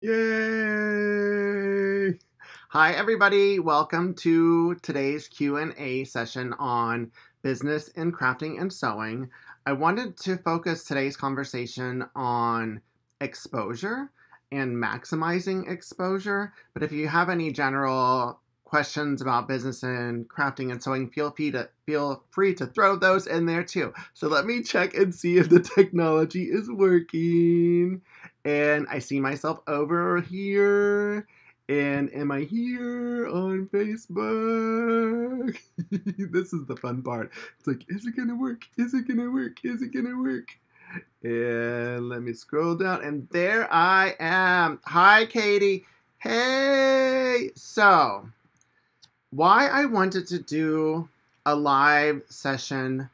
Yay! Hi, everybody. Welcome to today's Q&A session on business in crafting and sewing. I wanted to focus today's conversation on exposure and maximizing exposure. But if you have any general questions about business in crafting and sewing, feel free to throw those in there too. So let me check and see if the technology is working. And I see myself over here. And am I here on Facebook? This is the fun part. It's like, is it gonna work? Is it gonna work? Is it gonna work? And let me scroll down, and there I am. Hi, Katie. Hey! So, why I wanted to do a live session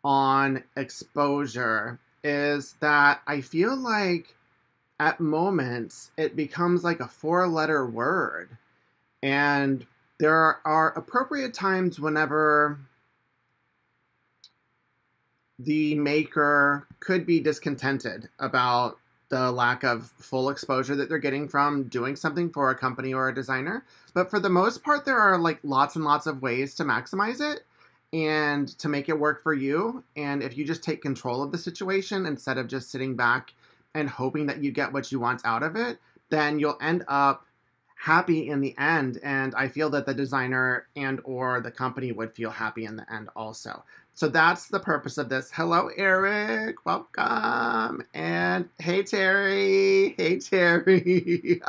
on exposure is that I feel like at moments it becomes like a four-letter word. And there are appropriate times whenever the maker could be discontented about the lack of full exposure that they're getting from doing something for a company or a designer. But for the most part, there are like lots and lots of ways to maximize it and to make it work for you. And if you just take control of the situation instead of just sitting back and hoping that you get what you want out of it, then you'll end up happy in the end. And I feel that the designer and or the company would feel happy in the end also. So that's the purpose of this. Hello, Eric. Welcome. And hey, Terry. Hey, Terry.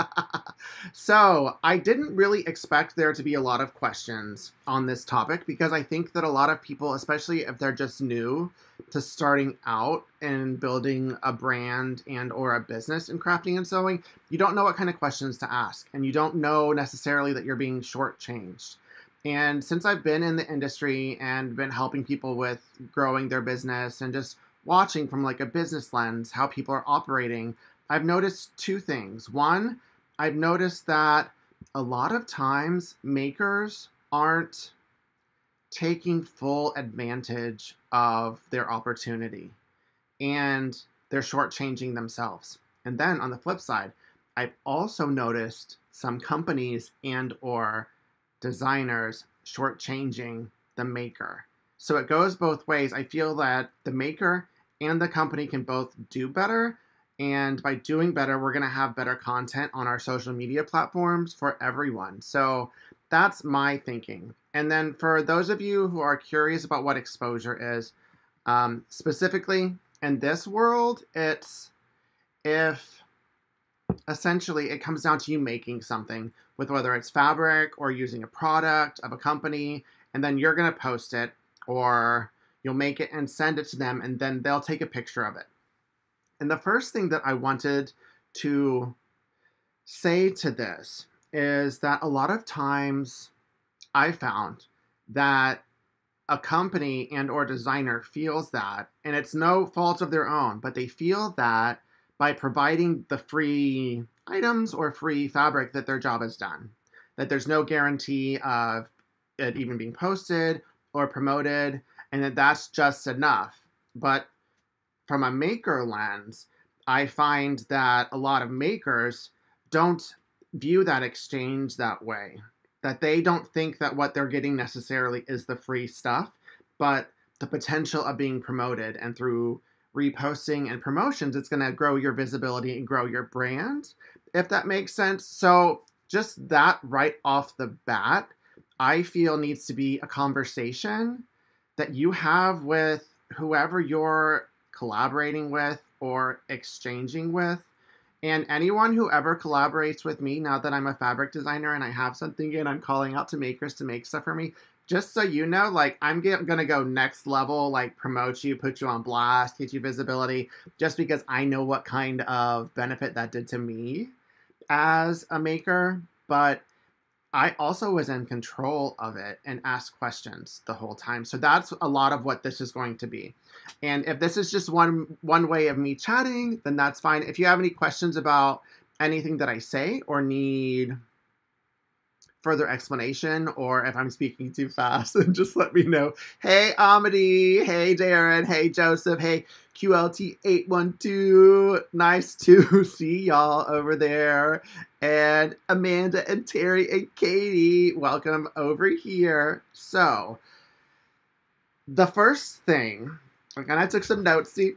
So I didn't really expect there to be a lot of questions on this topic because I think that a lot of people, especially if they're just new to starting out and building a brand and or a business in crafting and sewing, you don't know what kind of questions to ask, and you don't know necessarily that you're being shortchanged. And since I've been in the industry and been helping people with growing their business and just watching from like a business lens how people are operating, I've noticed two things. One, I've noticed that a lot of times makers aren't taking full advantage of their opportunity, and they're shortchanging themselves. And then on the flip side, I've also noticed some companies and or designers shortchanging the maker. So it goes both ways. I feel that the maker and the company can both do better. And by doing better, we're going to have better content on our social media platforms for everyone. So that's my thinking. And then for those of you who are curious about what exposure is, specifically in this world, it's if essentially it comes down to you making something with whether it's fabric or using a product of a company, and then you're going to post it or you'll make it and send it to them, and then they'll take a picture of it. And the first thing that I wanted to say to this is that a lot of times I found that a company and or designer feels that, and it's no fault of their own, but they feel that by providing the free items or free fabric that their job is done, that there's no guarantee of it even being posted or promoted, and that that's just enough. But from a maker lens, I find that a lot of makers don't view that exchange that way. That they don't think that what they're getting necessarily is the free stuff, but the potential of being promoted. And through reposting and promotions, it's going to grow your visibility and grow your brand, if that makes sense. So just that right off the bat, I feel needs to be a conversation that you have with whoever you're collaborating with or exchanging with. And anyone who ever collaborates with me, now that I'm a fabric designer and I have something and I'm calling out to makers to make stuff for me, just so you know, like I'm gonna go next level, like promote you, put you on blast, get you visibility, just because I know what kind of benefit that did to me as a maker. But I also was in control of it and asked questions the whole time. So that's a lot of what this is going to be. And if this is just one way of me chatting, then that's fine. If you have any questions about anything that I say or need further explanation, or if I'm speaking too fast, then just let me know. Hey, Amity. Hey, Darren. Hey, Joseph. Hey, QLT812. Nice to see y'all over there. And Amanda and Terry and Katie, welcome over here. So, the first thing, and I took some notes, see,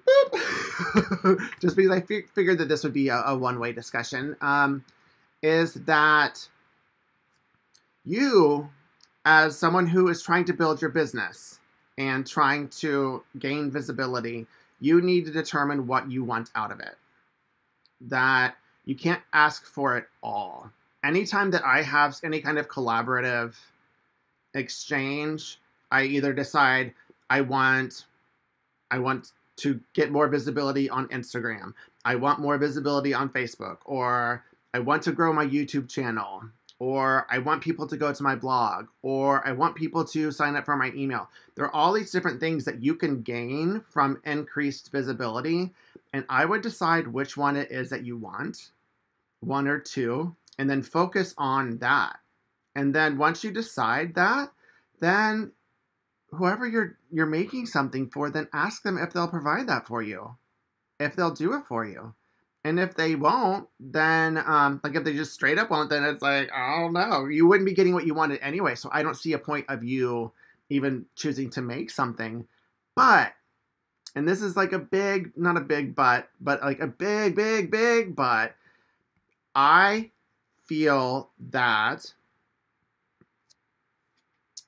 just because I figured that this would be a one-way discussion, is that you, as someone who is trying to build your business and trying to gain visibility, you need to determine what you want out of it. That you can't ask for it all. Anytime that I have any kind of collaborative exchange, I either decide I want to get more visibility on Instagram, I want more visibility on Facebook, or I want to grow my YouTube channel, or I want people to go to my blog, or I want people to sign up for my email. There are all these different things that you can gain from increased visibility, and I would decide which one it is that you want, one or two, and then focus on that. And then once you decide that, then whoever you're making something for, then ask them if they'll provide that for you, if they'll do it for you. And if they won't, then, like if they just straight up won't, then it's like, oh no, you wouldn't be getting what you wanted anyway. So I don't see a point of you even choosing to make something. But, and this is like a big, not a big but like a big, big, big but, I feel that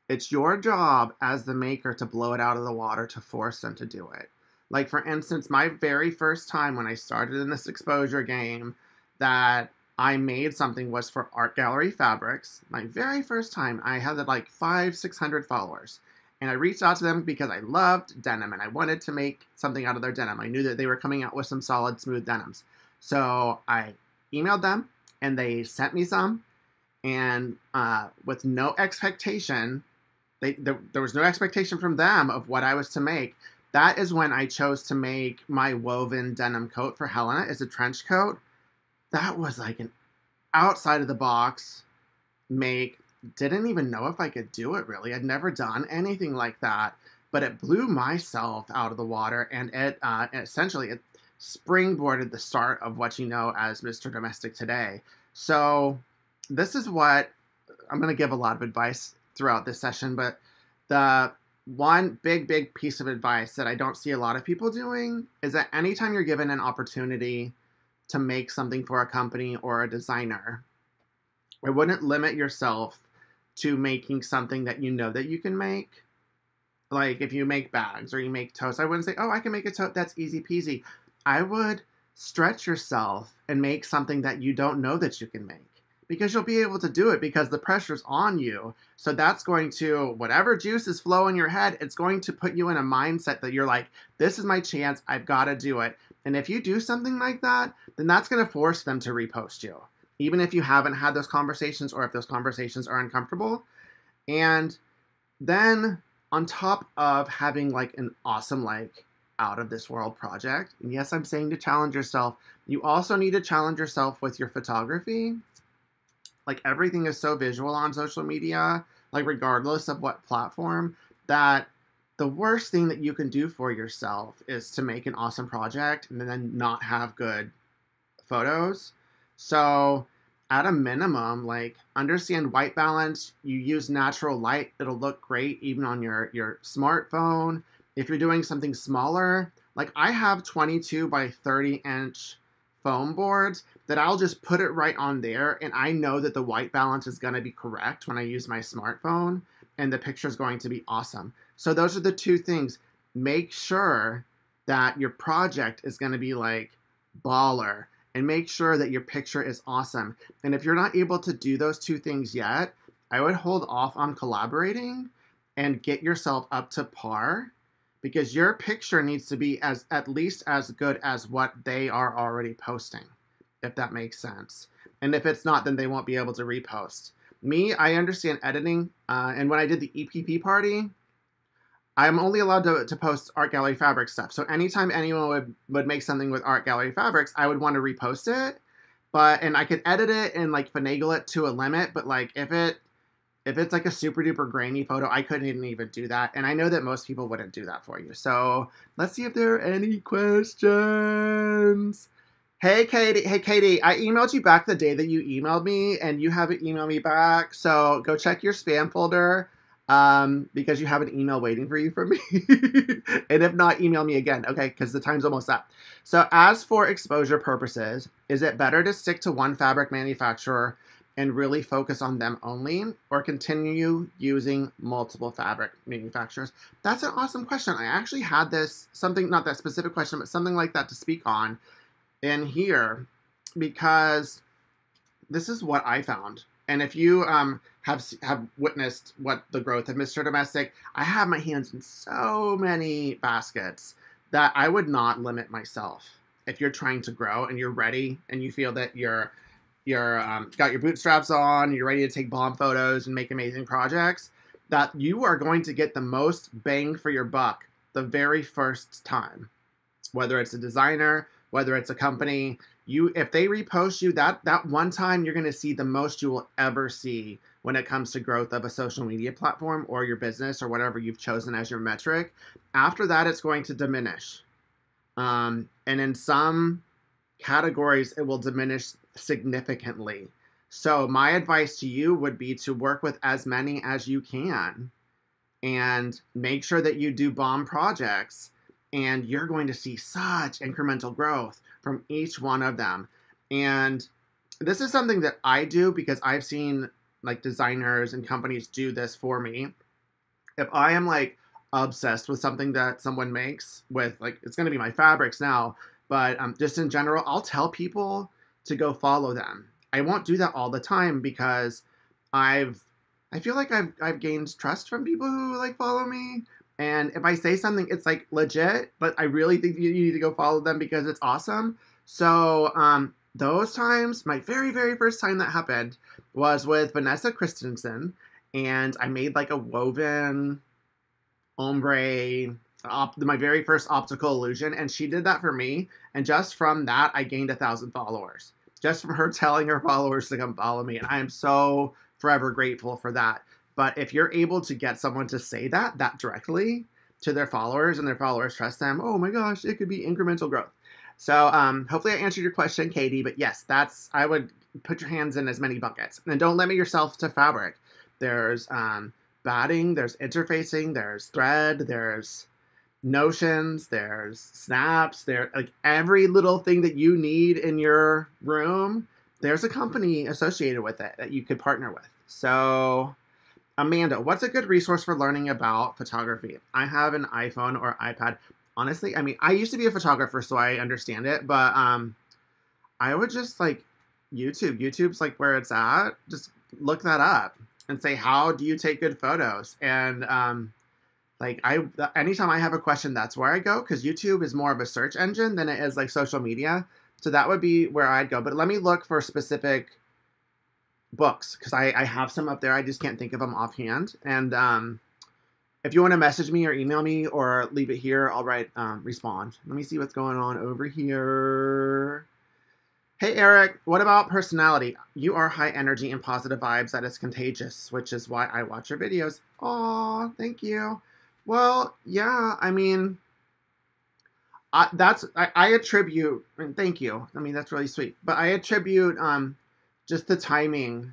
it's your job as the maker to blow it out of the water, to force them to do it. Like, for instance, my very first time when I started in this exposure game that I made something was for Art Gallery Fabrics. My very first time, I had like 500-600 followers. And I reached out to them because I loved denim and I wanted to make something out of their denim. I knew that they were coming out with some solid, smooth denims. So I emailed them and they sent me some. And with no expectation, there was no expectation from them of what I was to make. That is when I chose to make my woven denim coat for Helena. It's a trench coat. That was like an outside of the box make. Didn't even know if I could do it, really. I'd never done anything like that. But it blew myself out of the water, and it essentially it springboarded the start of what you know as Mr. Domestic today. So this is what I'm going to give a lot of advice throughout this session, but the one big piece of advice that I don't see a lot of people doing is that anytime you're given an opportunity to make something for a company or a designer, I wouldn't limit yourself to making something that you know that you can make. Like if you make bags or you make totes, I wouldn't say, oh, I can make a tote, that's easy peasy. I would stretch yourself and make something that you don't know that you can make. Because you'll be able to do it because the pressure's on you. So that's going to, whatever juices flow in your head, it's going to put you in a mindset that you're like, this is my chance, I've got to do it. And if you do something like that, then that's going to force them to repost you. Even if you haven't had those conversations or if those conversations are uncomfortable. And then on top of having like an awesome, like out of this world project, and yes, I'm saying to challenge yourself, you also need to challenge yourself with your photography. Like everything is so visual on social media, like regardless of what platform, that the worst thing that you can do for yourself is to make an awesome project and then not have good photos. So at a minimum, like understand white balance, you use natural light, it'll look great even on your smartphone. If you're doing something smaller, like I have 22 by 30 inch foam boards that I'll just put it right on there and I know that the white balance is going to be correct when I use my smartphone and the picture is going to be awesome. So those are the two things. Make sure that your project is going to be like baller and make sure that your picture is awesome. And if you're not able to do those two things yet, I would hold off on collaborating and get yourself up to par, because your picture needs to be at least as good as what they are already posting, if that makes sense. And if it's not, then they won't be able to repost. Me, I understand editing, and when I did the EPP party, I'm only allowed to post Art Gallery Fabrics stuff. So anytime anyone would make something with Art Gallery Fabrics, I would want to repost it. And I could edit it and like finagle it to a limit, but like if it If it's like a super duper grainy photo, I couldn't even do that. And I know that most people wouldn't do that for you. So let's see if there are any questions. Hey, Katie. Hey, Katie, I emailed you back the day that you emailed me, and you haven't emailed me back. So go check your spam folder because you have an email waiting for you from me. And if not, email me again, okay? Because the time's almost up. So as for exposure purposes, is it better to stick to one fabric manufacturer and really focus on them only, or continue using multiple fabric manufacturers? That's an awesome question. I actually had this, something, not that specific question, but something like that to speak on in here, because this is what I found. And if you have witnessed what the growth of Mr. Domestic, I have my hands in so many baskets that I would not limit myself. If you're trying to grow and you're ready and you feel that you're got your bootstraps on, you're ready to take bomb photos and make amazing projects, that you are going to get the most bang for your buck the very first time. Whether it's a designer, whether it's a company, if they repost you, that one time, you're going to see the most you will ever see when it comes to growth of a social media platform or your business or whatever you've chosen as your metric. After that, it's going to diminish. And in some categories, it will diminish significantly. So my advice to you would be to work with as many as you can and make sure that you do bomb projects, and you're going to see such incremental growth from each one of them. And this is something that I do because I've seen like designers and companies do this for me. If I am like obsessed with something that someone makes, with like, it's going to be my fabrics now, but just in general, I'll tell people to go follow them. I won't do that all the time because I feel like I've gained trust from people who like follow me. And if I say something, it's like legit, but I really think you need to go follow them because it's awesome. So those times, my very, very first time that happened was with Vanessa Christensen. And I made like a woven ombre, my very first optical illusion. And she did that for me. And just from that, I gained 1,000 followers. Just from her telling her followers to come follow me. And I am so forever grateful for that. But if you're able to get someone to say that directly to their followers and their followers trust them, oh my gosh, it could be incremental growth. So hopefully I answered your question, Katie. But yes, I would put your hands in as many buckets. And don't limit yourself to fabric. There's batting, there's interfacing, there's thread, there's notions, there's snaps, like every little thing that you need in your room, there's a company associated with it that you could partner with. So Amanda, what's a good resource for learning about photography? I have an iPhone or iPad. Honestly, I mean, I used to be a photographer, so I understand it, but I would just like YouTube. YouTube's like where it's at. Just look that up and say, how do you take good photos? And anytime I have a question, that's where I go, because YouTube is more of a search engine than it is like social media. So that would be where I'd go. But let me look for specific books, because I have some up there. I just can't think of them offhand. And if you want to message me or email me or leave it here, I'll respond. Let me see what's going on over here. Hey, Eric, what about personality? You are high energy and positive vibes that is contagious, which is why I watch your videos. Aw, thank you. Well, yeah, I mean, I attribute, and thank you. I mean, that's really sweet. But I attribute just the timing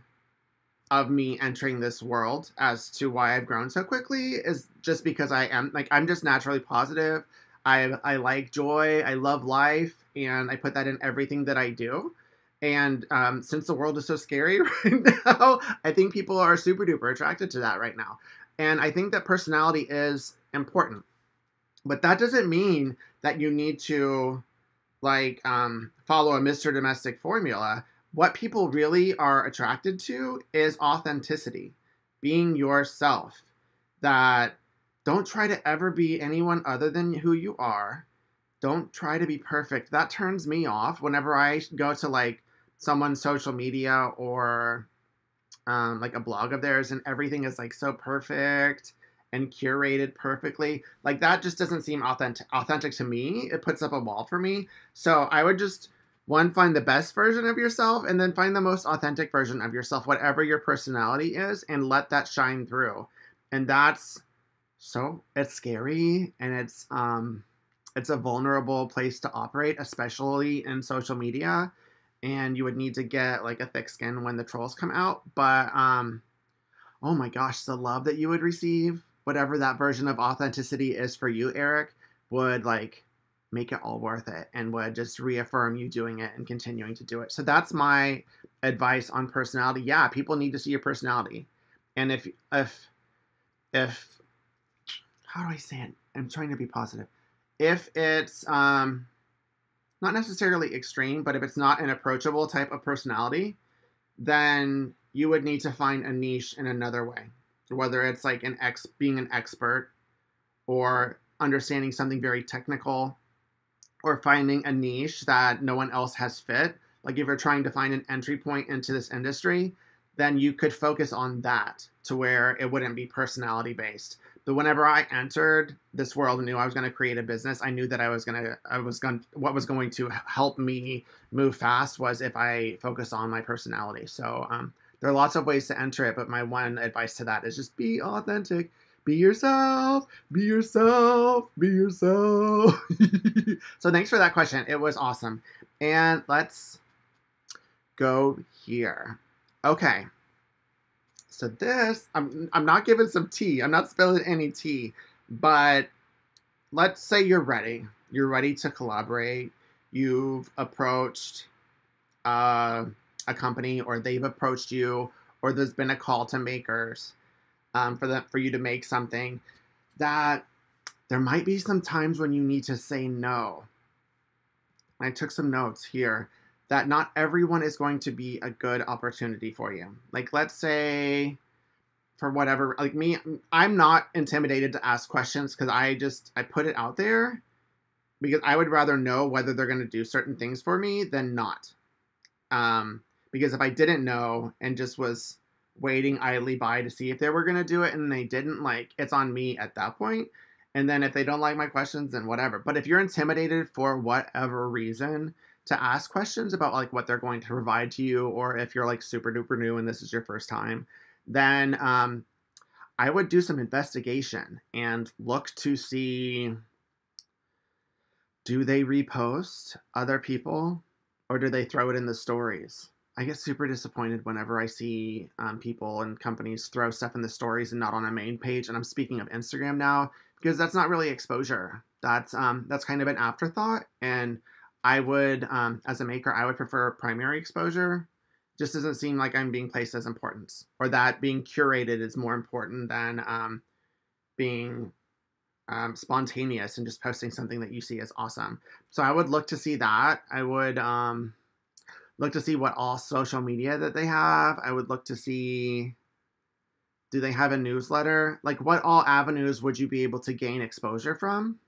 of me entering this world as to why I've grown so quickly is just because I'm just naturally positive. I like joy. I love life. And I put that in everything that I do. And since the world is so scary right now, I think people are super duper attracted to that right now. And I think that personality is important. But that doesn't mean that you need to follow a Mr. Domestic formula. What people really are attracted to is authenticity, being yourself. That don't try to ever be anyone other than who you are. Don't try to be perfect. That turns me off whenever I go to someone's social media or a blog of theirs and everything is so perfect and curated perfectly. That just doesn't seem authentic to me. It puts up a wall for me. So I would just one, find the best version of yourself, and then find the most authentic version of yourself, whatever your personality is, and let that shine through. And that's it's scary, and it's a vulnerable place to operate, especially in social media. And you would need to get like a thick skin when the trolls come out. But oh my gosh, the love that you would receive, whatever that version of authenticity is for you, Eric, would like make it all worth it and would just reaffirm you doing it and continuing to do it. So that's my advice on personality. Yeah, people need to see your personality. And if how do I say it? I'm trying to be positive. If it's not necessarily extreme, but if it's not an approachable type of personality, then you would need to find a niche in another way. Whether it's like being an expert, or understanding something very technical, or finding a niche that no one else has fit. Like if you're trying to find an entry point into this industry, then you could focus on that to where it wouldn't be personality based. But whenever I entered this world and knew I was going to create a business, I knew that what was going to help me move fast was if I focus on my personality. So there are lots of ways to enter it, but my one advice to that is just be authentic. Be yourself, be yourself, be yourself. So thanks for that question. It was awesome. And let's go here. Okay. So this, I'm not giving some tea. I'm not spilling any tea. But let's say you're ready. You're ready to collaborate. You've approached a company, or they've approached you, or there's been a call to makers for you to make something. That there might be some times when you need to say no. I took some notes here. That not everyone is going to be a good opportunity for you. Like, let's say, for whatever, like me, I'm not intimidated to ask questions because I put it out there because I would rather know whether they're going to do certain things for me than not. Because if I didn't know and just was waiting idly by to see if they were going to do it and they didn't, like, it's on me at that point. And then if they don't like my questions, then whatever. But if you're intimidated for whatever reason to ask questions about like what they're going to provide to you, or if you're like super duper new and this is your first time, then I would do some investigation and look to see, do they repost other people, or do they throw it in the stories? I get super disappointed whenever I see people and companies throw stuff in the stories and not on a main page. And I'm speaking of Instagram now, because that's not really exposure. That's kind of an afterthought. And I would, as a maker, I would prefer primary exposure. Just doesn't seem like I'm being placed as importance, or that being curated is more important than being spontaneous and just posting something that you see as awesome. So I would look to see that. I would look to see what all social media that they have. I would look to see, do they have a newsletter? Like, what all avenues would you be able to gain exposure from?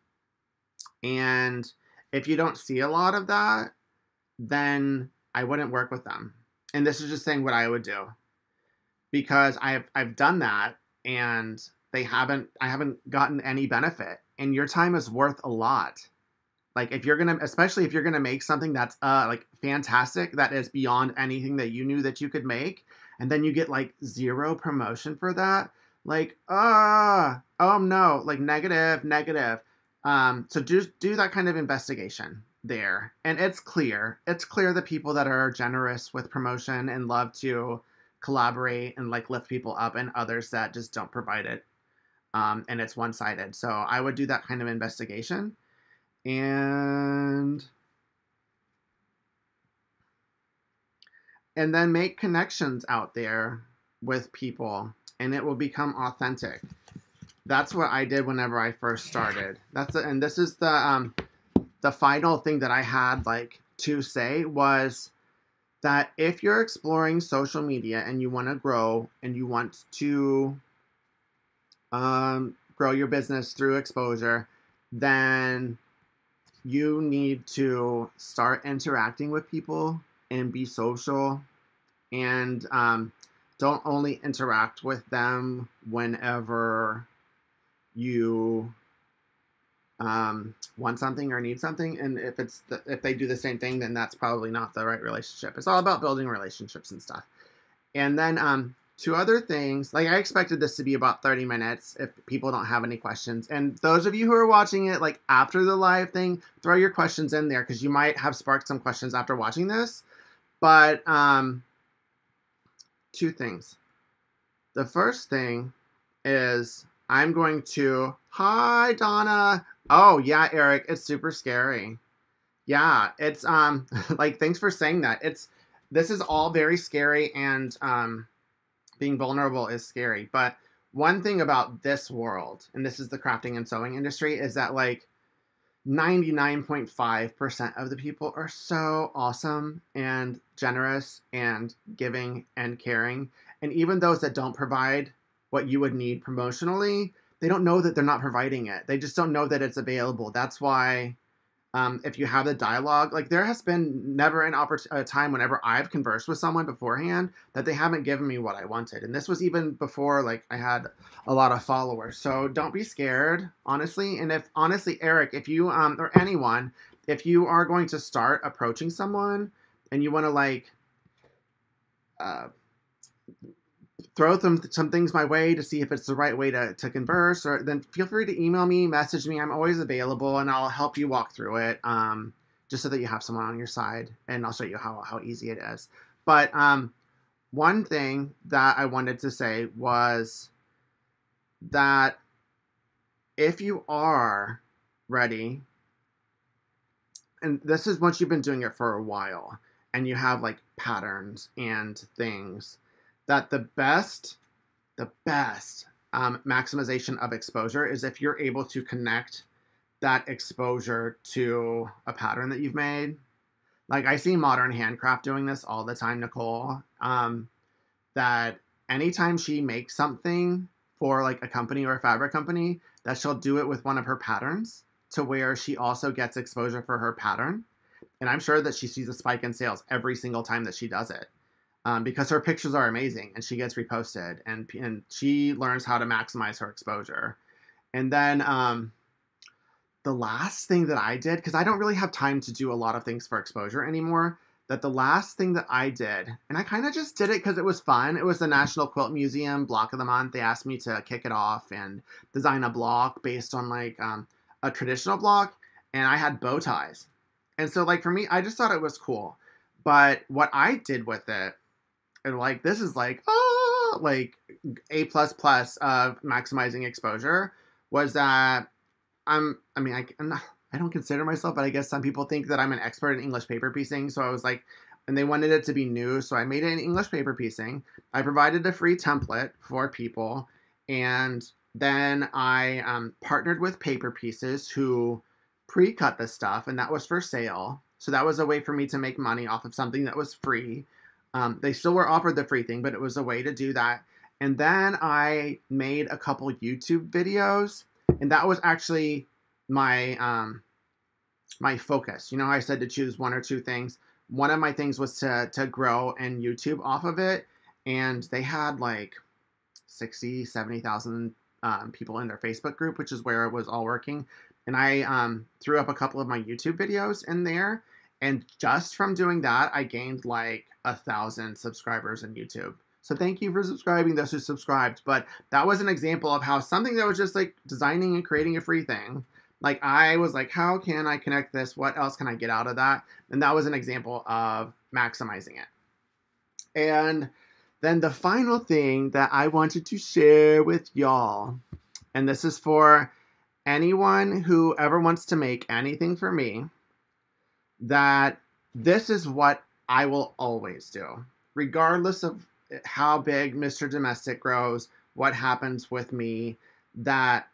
And if you don't see a lot of that, then I wouldn't work with them. And this is just saying what I would do, because I've done that and I haven't gotten any benefit. And your time is worth a lot. Like, especially if you're gonna make something that's like fantastic, that is beyond anything that you knew that you could make, and then you get like zero promotion for that, like oh no, like negative. So just do that kind of investigation there. And it's clear the people that are generous with promotion and love to collaborate and like lift people up, and others that just don't provide it. And it's one-sided. So I would do that kind of investigation and then make connections out there with people, and it will become authentic. That's what I did whenever I first started. And this is the final thing that I had like to say, was that if you're exploring social media and you want to grow and you want to grow your business through exposure, then you need to start interacting with people and be social, and don't only interact with them whenever you want something or need something, and if they do the same thing, then that's probably not the right relationship. It's all about building relationships and stuff. And then two other things, like I expected this to be about 30 minutes if people don't have any questions. And those of you who are watching it like after the live thing, throw your questions in there because you might have sparked some questions after watching this. But two things. The first thing is I'm going to, hi Donna. Oh yeah, Eric, it's super scary. Yeah, it's like thanks for saying that. This is all very scary, and being vulnerable is scary. But one thing about this world, and this is the crafting and sewing industry, is that like 99.5% of the people are so awesome and generous and giving and caring. And even those that don't provide what you would need promotionally, they don't know that they're not providing it. They just don't know that it's available. That's why if you have the dialogue, like there has been never a time whenever I've conversed with someone beforehand that they haven't given me what I wanted. And this was even before like I had a lot of followers. So don't be scared, honestly. And if honestly, Eric, if you or anyone, if you are going to start approaching someone and you want to like throw some things my way to see if it's the right way to converse, or then feel free to email me, message me. I'm always available and I'll help you walk through it, just so that you have someone on your side, and I'll show you how easy it is. But one thing that I wanted to say was that if you are ready, and this is once you've been doing it for a while and you have like patterns and things, that the best maximization of exposure is if you're able to connect that exposure to a pattern that you've made. Like I see Modern Handcraft doing this all the time, Nicole, that anytime she makes something for like a company or a fabric company, that she'll do it with one of her patterns to where she also gets exposure for her pattern. And I'm sure that she sees a spike in sales every single time that she does it. Because her pictures are amazing and she gets reposted, and she learns how to maximize her exposure. And then the last thing that I did, because I don't really have time to do a lot of things for exposure anymore, that the last thing that I did, and I kind of just did it because it was fun. It was the National Quilt Museum Block of the Month. They asked me to kick it off and design a block based on like a traditional block, and I had bow ties. And so like for me, I just thought it was cool. But what I did with it, and like this is like like A++ of maximizing exposure, was that I don't consider myself, but I guess some people think that I'm an expert in English paper piecing. So I was like, and they wanted it to be new, so I made it in English paper piecing. I provided a free template for people, and then I partnered with Paper Pieces who pre-cut the stuff, and that was for sale. So that was a way for me to make money off of something that was free. They still were offered the free thing, but it was a way to do that. And then I made a couple YouTube videos, and that was actually my my focus. You know, I said to choose one or two things. One of my things was to grow and YouTube off of it, and they had like 60, 70,000 people in their Facebook group, which is where it was all working. And I threw up a couple of my YouTube videos in there. And just from doing that, I gained like 1,000 subscribers in YouTube. So thank you for subscribing, those who subscribed. But that was an example of how something that was just like designing and creating a free thing. Like I was like, how can I connect this? What else can I get out of that? And that was an example of maximizing it. And then the final thing that I wanted to share with y'all, and this is for anyone who ever wants to make anything for me, that this is what I will always do, regardless of how big Mr. Domestic grows, what happens with me, that,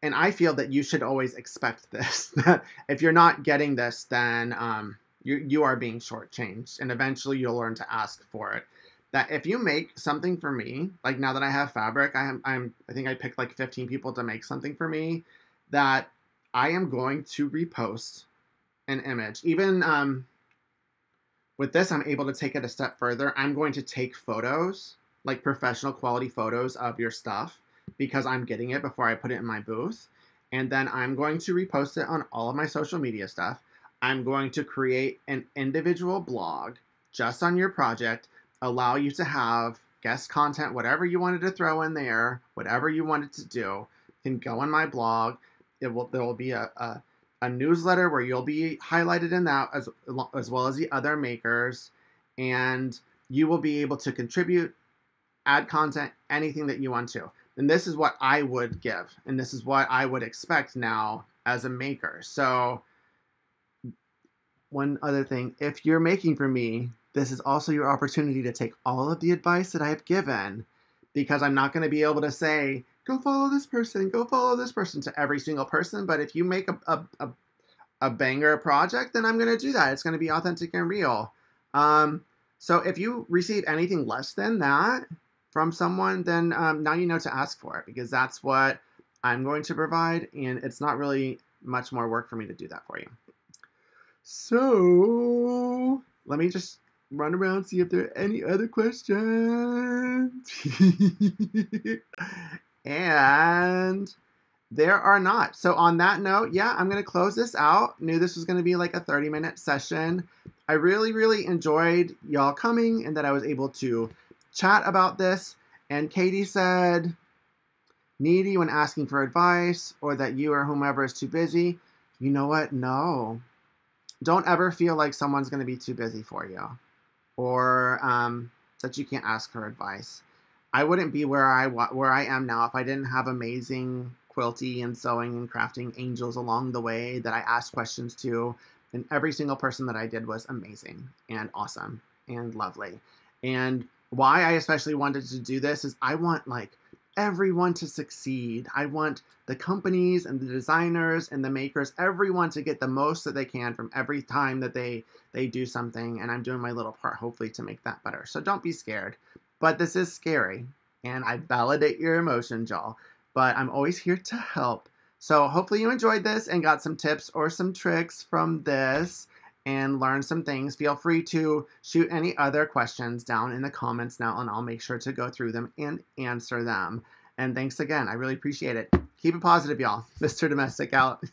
and I feel that you should always expect this. If you're not getting this, then you are being shortchanged, and eventually you'll learn to ask for it. That if you make something for me, like now that I have fabric, I think I picked like 15 people to make something for me, that I am going to repost an image. Even with this, I'm able to take it a step further. I'm going to take photos, like professional quality photos of your stuff, because I'm getting it before I put it in my booth. and then I'm going to repost it on all of my social media stuff. I'm going to create an individual blog just on your project, allow you to have guest content, whatever you wanted to throw in there, whatever you wanted to do, can go on my blog. There will be a newsletter where you'll be highlighted in that as well as the other makers, and you will be able to contribute, add content, anything that you want to. And this is what I would give, and this is what I would expect now as a maker. So one other thing, if you're making for me, this is also your opportunity to take all of the advice that I've given, because I'm not going to be able to say, go follow this person to every single person. But if you make a banger project, then I'm going to do that. It's going to be authentic and real. So if you receive anything less than that from someone, then now you know to ask for it, because that's what I'm going to provide, and it's not really much more work for me to do that for you. So let me just run around, see if there are any other questions. And there are not. So on that note, yeah, I'm going to close this out. Knew this was going to be like a 30-minute session. I really, really enjoyed y'all coming and that I was able to chat about this. And Katie said, needy when asking for advice, or that you or whomever is too busy. You know what? No. Don't ever feel like someone's going to be too busy for you, or that you can't ask for advice. I wouldn't be where I am now if I didn't have amazing quilty and sewing and crafting angels along the way that I asked questions to, and every single person that I did was amazing and awesome and lovely. And why I especially wanted to do this is I want like everyone to succeed. I want the companies and the designers and the makers, everyone to get the most that they can from every time that they do something, and I'm doing my little part hopefully to make that better. So don't be scared. But this is scary, and I validate your emotions, y'all. But I'm always here to help. So hopefully you enjoyed this and got some tips or some tricks from this and learned some things. Feel free to shoot any other questions down in the comments now, and I'll make sure to go through them and answer them. And thanks again. I really appreciate it. Keep it positive, y'all. Mr. Domestic out.